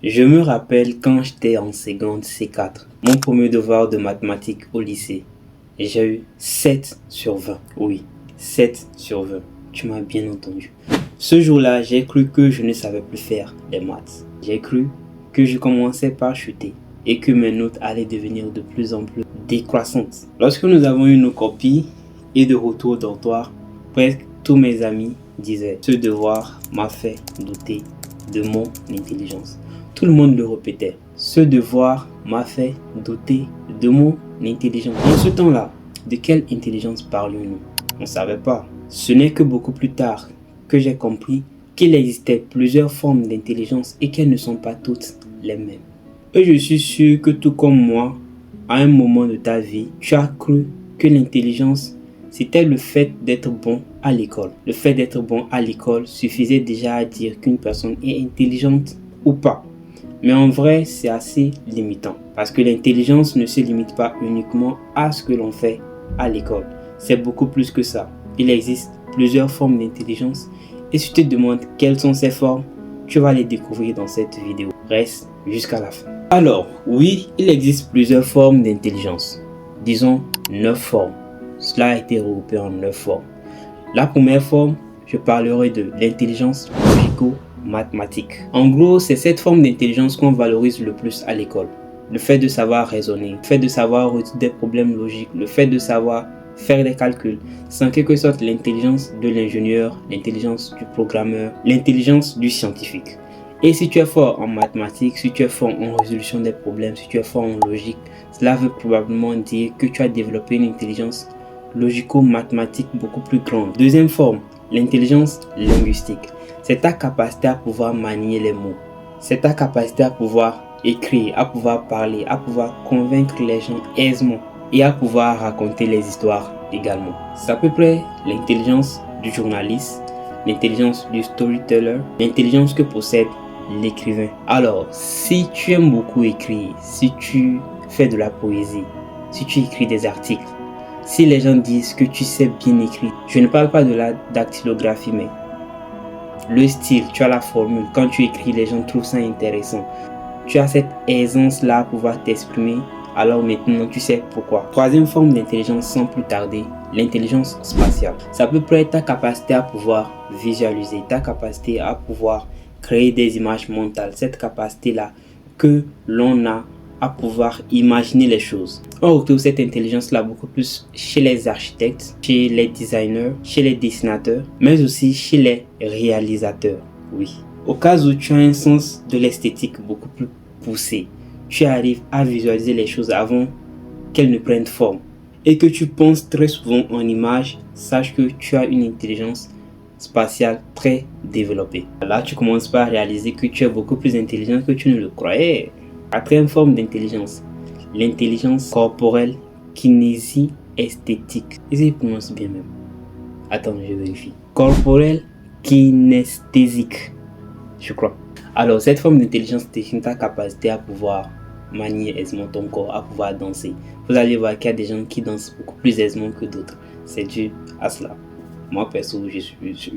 Je me rappelle quand j'étais en seconde C4, mon premier devoir de mathématiques au lycée. J'ai eu 7 sur 20. Oui, 7 sur 20. Tu m'as bien entendu. Ce jour-là, j'ai cru que je ne savais plus faire les maths. J'ai cru que je commençais par chuter et que mes notes allaient devenir de plus en plus décroissantes. Lorsque nous avons eu nos copies et de retour au dortoir, presque tous mes amis disaient « Ce devoir m'a fait douter de mon intelligence ». Tout le monde le répétait. Ce devoir m'a fait douter de mon intelligence. En ce temps-là, de quelle intelligence parlons-nous? On ne savait pas. Ce n'est que beaucoup plus tard que j'ai compris qu'il existait plusieurs formes d'intelligence et qu'elles ne sont pas toutes les mêmes. Et je suis sûr que tout comme moi, à un moment de ta vie, tu as cru que l'intelligence, c'était le fait d'être bon à l'école. Le fait d'être bon à l'école suffisait déjà à dire qu'une personne est intelligente ou pas. Mais en vrai, c'est assez limitant parce que l'intelligence ne se limite pas uniquement à ce que l'on fait à l'école. C'est beaucoup plus que ça. Il existe plusieurs formes d'intelligence et si tu te demandes quelles sont ces formes, tu vas les découvrir dans cette vidéo. Reste jusqu'à la fin. Alors, oui, il existe plusieurs formes d'intelligence. Disons 9 formes. Cela a été regroupé en 9 formes. La première forme, je parlerai de l'intelligence logico-mathématique. En gros, c'est cette forme d'intelligence qu'on valorise le plus à l'école. Le fait de savoir raisonner, le fait de savoir résoudre des problèmes logiques, le fait de savoir faire des calculs. C'est en quelque sorte l'intelligence de l'ingénieur, l'intelligence du programmeur, l'intelligence du scientifique. Et si tu es fort en mathématiques, si tu es fort en résolution des problèmes, si tu es fort en logique, cela veut probablement dire que tu as développé une intelligence logico-mathématique beaucoup plus grande. Deuxième forme, l'intelligence linguistique. C'est ta capacité à pouvoir manier les mots. C'est ta capacité à pouvoir écrire, à pouvoir parler, à pouvoir convaincre les gens aisément et à pouvoir raconter les histoires également. C'est à peu près l'intelligence du journaliste, l'intelligence du storyteller, l'intelligence que possède l'écrivain. Alors, si tu aimes beaucoup écrire, si tu fais de la poésie, si tu écris des articles, si les gens disent que tu sais bien écrire, je ne parle pas de la dactylographie, mais le style, tu as la formule, quand tu écris, les gens trouvent ça intéressant. Tu as cette aisance-là à pouvoir t'exprimer, alors maintenant tu sais pourquoi. Troisième forme d'intelligence sans plus tarder, l'intelligence spatiale. C'est à peu près ta capacité à pouvoir visualiser, ta capacité à pouvoir créer des images mentales, cette capacité-là que l'on a à pouvoir imaginer les choses. On retrouve cette intelligence-là beaucoup plus chez les architectes, chez les designers, chez les dessinateurs, mais aussi chez les réalisateurs. Oui. Au cas où tu as un sens de l'esthétique beaucoup plus poussé, tu arrives à visualiser les choses avant qu'elles ne prennent forme et que tu penses très souvent en images, sache que tu as une intelligence spatiale très développée. Là, tu commences par réaliser que tu es beaucoup plus intelligent que tu ne le croyais. Quatrième forme d'intelligence, l'intelligence corporelle kinési-esthétique. Ils y prononcent bien même. Attends, je vérifie. Corporelle kinesthésique, je crois. Alors, cette forme d'intelligence c'est ta capacité à pouvoir manier aisément ton corps, à pouvoir danser. Vous allez voir qu'il y a des gens qui dansent beaucoup plus aisément que d'autres. C'est dû à cela. Moi, perso, je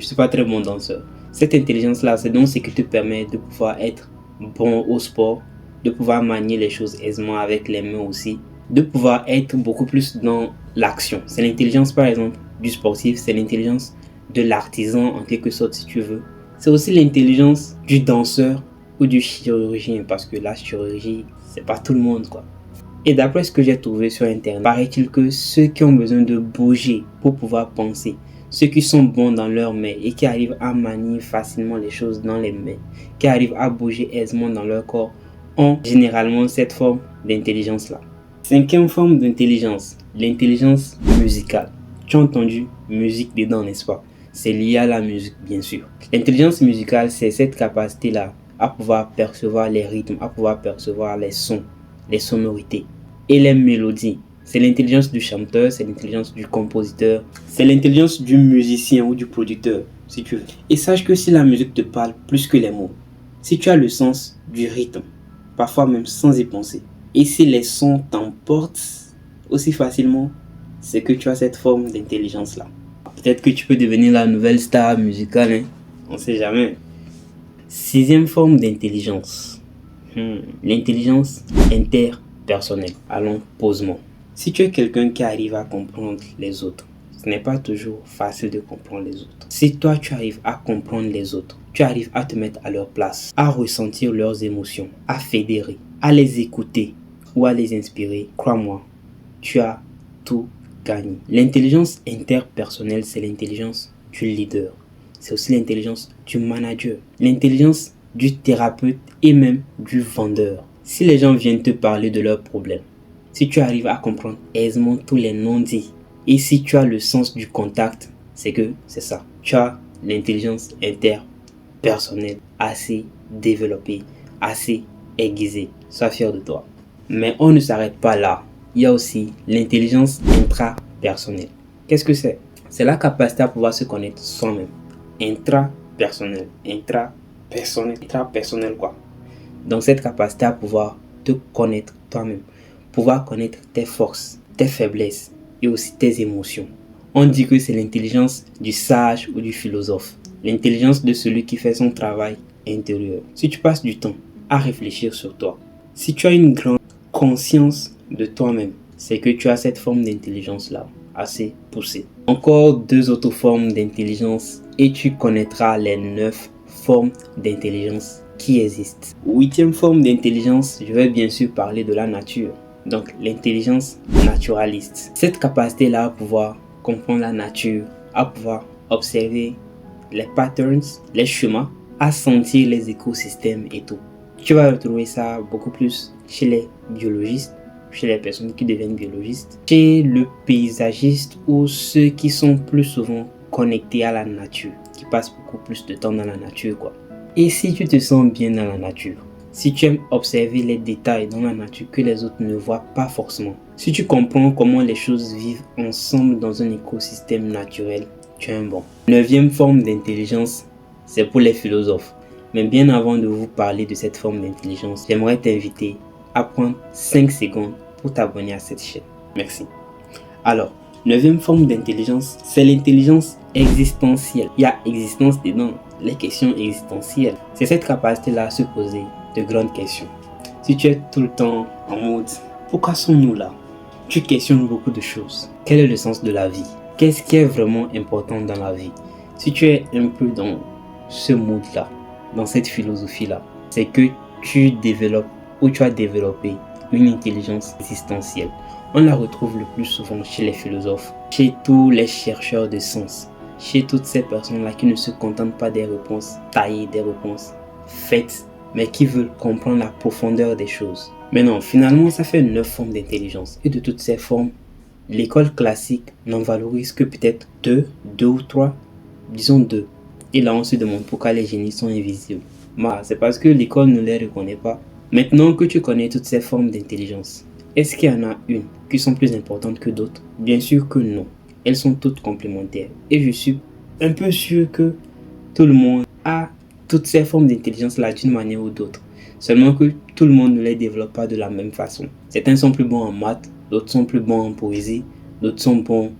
suis pas très bon danseur. Cette intelligence-là, c'est donc ce qui te permet de pouvoir être bon au sport, de pouvoir manier les choses aisément avec les mains aussi, de pouvoir être beaucoup plus dans l'action. C'est l'intelligence, par exemple, du sportif, c'est l'intelligence de l'artisan, en quelque sorte, si tu veux. C'est aussi l'intelligence du danseur ou du chirurgien, parce que la chirurgie, c'est pas tout le monde, quoi. Et d'après ce que j'ai trouvé sur internet, paraît-il que ceux qui ont besoin de bouger pour pouvoir penser, ceux qui sont bons dans leurs mains et qui arrivent à manier facilement les choses dans les mains, qui arrivent à bouger aisément dans leur corps, ont généralement cette forme d'intelligence-là. Cinquième forme d'intelligence, l'intelligence musicale. Tu as entendu musique dedans, n'est-ce pas? C'est lié à la musique, bien sûr. L'intelligence musicale, c'est cette capacité-là à pouvoir percevoir les rythmes, à pouvoir percevoir les sons, les sonorités et les mélodies. C'est l'intelligence du chanteur, c'est l'intelligence du compositeur, c'est l'intelligence du musicien ou du producteur, si tu veux. Et sache que si la musique te parle plus que les mots, si tu as le sens du rythme, parfois même sans y penser, et si les sons t'emportent aussi facilement, c'est que tu as cette forme d'intelligence-là. Peut-être que tu peux devenir la nouvelle star musicale, hein? On ne sait jamais. Sixième forme d'intelligence, L'intelligence interpersonnelle. Allons, posement. Si tu es quelqu'un qui arrive à comprendre les autres, ce n'est pas toujours facile de comprendre les autres. Si toi tu arrives à comprendre les autres, tu arrives à te mettre à leur place, à ressentir leurs émotions, à fédérer, à les écouter ou à les inspirer, crois-moi, tu as tout gagné. L'intelligence interpersonnelle, c'est l'intelligence du leader. C'est aussi l'intelligence du manager, l'intelligence du thérapeute et même du vendeur. Si les gens viennent te parler de leurs problèmes, si tu arrives à comprendre aisément tous les non-dits et si tu as le sens du contact, c'est que c'est ça. Tu as l'intelligence interpersonnelle assez développée, assez aiguisée. Sois fier de toi. Mais on ne s'arrête pas là. Il y a aussi l'intelligence intrapersonnelle. Qu'est-ce que c'est? C'est la capacité à pouvoir se connaître soi-même. Intrapersonnel quoi. Donc cette capacité à pouvoir te connaître toi-même, pouvoir connaître tes forces, tes faiblesses et aussi tes émotions. On dit que c'est l'intelligence du sage ou du philosophe, l'intelligence de celui qui fait son travail intérieur. Si tu passes du temps à réfléchir sur toi, si tu as une grande conscience de toi-même, c'est que tu as cette forme d'intelligence-là assez poussée. Encore 2 autres formes d'intelligence et tu connaîtras les 9 formes d'intelligence qui existent. 8e forme d'intelligence, je vais bien sûr parler de la nature. Donc l'intelligence naturaliste. Cette capacité-là à pouvoir comprendre la nature, à pouvoir observer les patterns, les schémas, à sentir les écosystèmes et tout. Tu vas retrouver ça beaucoup plus chez les biologistes, chez les personnes qui deviennent biologistes, chez le paysagiste ou ceux qui sont plus souvent connectés à la nature, qui passent beaucoup plus de temps dans la nature quoi. Et si tu te sens bien dans la nature, si tu aimes observer les détails dans la nature que les autres ne voient pas forcément, si tu comprends comment les choses vivent ensemble dans un écosystème naturel, tu es un bon. 9e forme d'intelligence, c'est pour les philosophes. Mais bien avant de vous parler de cette forme d'intelligence, j'aimerais t'inviter à prendre 5 secondes pour t'abonner à cette chaîne. Merci. Alors, 9e forme d'intelligence, c'est l'intelligence existentielle. Il y a existence dedans, les questions existentielles. C'est cette capacité-là à se poser de grandes questions. Si tu es tout le temps en mode « Pourquoi sommes-nous là ?» Tu questionnes beaucoup de choses. Quel est le sens de la vie? Qu'est-ce qui est vraiment important dans la vie? Si tu es un peu dans ce mood-là, dans cette philosophie-là, c'est que tu développes ou tu as développé une intelligence existentielle. On la retrouve le plus souvent chez les philosophes, chez tous les chercheurs de sens, chez toutes ces personnes-là qui ne se contentent pas des réponses taillées, des réponses faites, mais qui veulent comprendre la profondeur des choses. Mais non, finalement, ça fait 9 formes d'intelligence. Et de toutes ces formes, l'école classique n'en valorise que peut-être 2 ou 3, disons 2. Et là, on se demande pourquoi les génies sont invisibles. C'est parce que l'école ne les reconnaît pas. Maintenant que tu connais toutes ces formes d'intelligence, est-ce qu'il y en a une qui sont plus importantes que d'autres? Bien sûr que non. Elles sont toutes complémentaires. Et je suis un peu sûr que tout le monde a toutes ces formes d'intelligence-là d'une manière ou d'autre. Seulement que tout le monde ne les développe pas de la même façon. Certains sont plus bons en maths, d'autres sont plus bons en poésie, d'autres sont bons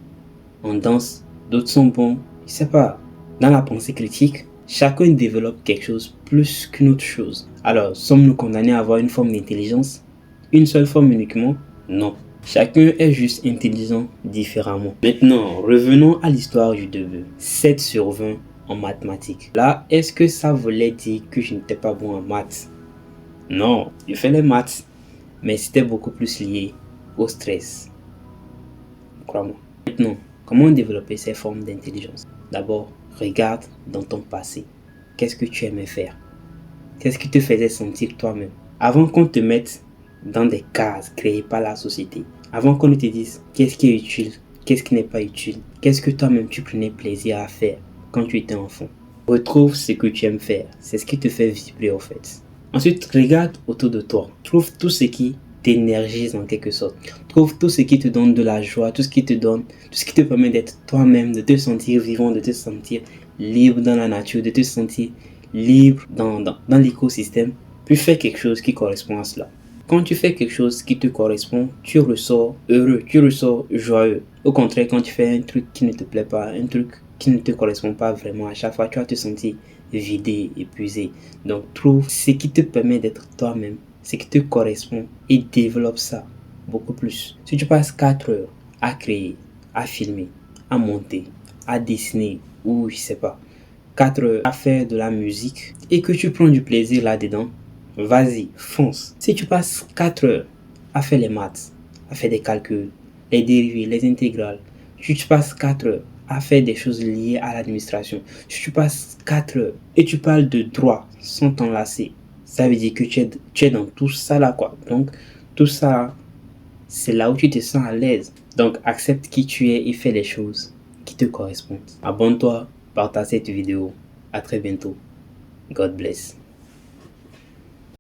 en danse, d'autres sont bons, je sais pas, dans la pensée critique. Chacun développe quelque chose plus qu'une autre chose. Alors, sommes-nous condamnés à avoir une forme d'intelligence? Une seule forme uniquement? Non. Chacun est juste intelligent différemment. Maintenant, revenons à l'histoire du debut. 7 sur 20 en mathématiques. Là, est-ce que ça voulait dire que je n'étais pas bon en maths? Non, je fais les maths, mais c'était beaucoup plus lié au stress. Crois-moi. Maintenant, comment développer ces formes d'intelligence? D'abord, regarde dans ton passé. Qu'est-ce que tu aimais faire? Qu'est-ce qui te faisait sentir toi-même? Avant qu'on te mette dans des cases créées par la société, avant qu'on ne te dise qu'est-ce qui est utile, qu'est-ce qui n'est pas utile, qu'est-ce que toi-même tu prenais plaisir à faire quand tu étais enfant. Retrouve ce que tu aimes faire, c'est ce qui te fait vibrer en fait. Ensuite, regarde autour de toi, trouve tout ce qui t'énergise en quelque sorte. Trouve tout ce qui te donne de la joie, tout ce qui te permet d'être toi-même, de te sentir vivant, de te sentir libre dans la nature, de te sentir libre dans l'écosystème. Puis fais quelque chose qui correspond à cela. Quand tu fais quelque chose qui te correspond, tu ressors heureux, tu ressors joyeux. Au contraire, quand tu fais un truc qui ne te plaît pas, un truc qui ne te correspond pas vraiment, à chaque fois tu vas te sentir vidé, épuisé. Donc trouve ce qui te permet d'être toi-même, ce qui te correspond et développe ça beaucoup plus. Si tu passes 4 heures à créer, à filmer, à monter, à dessiner ou je sais pas, 4 heures à faire de la musique et que tu prends du plaisir là-dedans, vas-y, fonce. Si tu passes 4 heures à faire les maths, à faire des calculs, les dérivés, les intégrales, si tu passes 4 heures à faire des choses liées à l'administration, si tu passes 4 heures et tu parles de droit sans t'enlacer, ça veut dire que tu es dans tout ça là quoi. Donc tout ça, c'est là où tu te sens à l'aise. Donc accepte qui tu es et fais les choses qui te correspondent. Abonne-toi, partage cette vidéo. À très bientôt. God bless.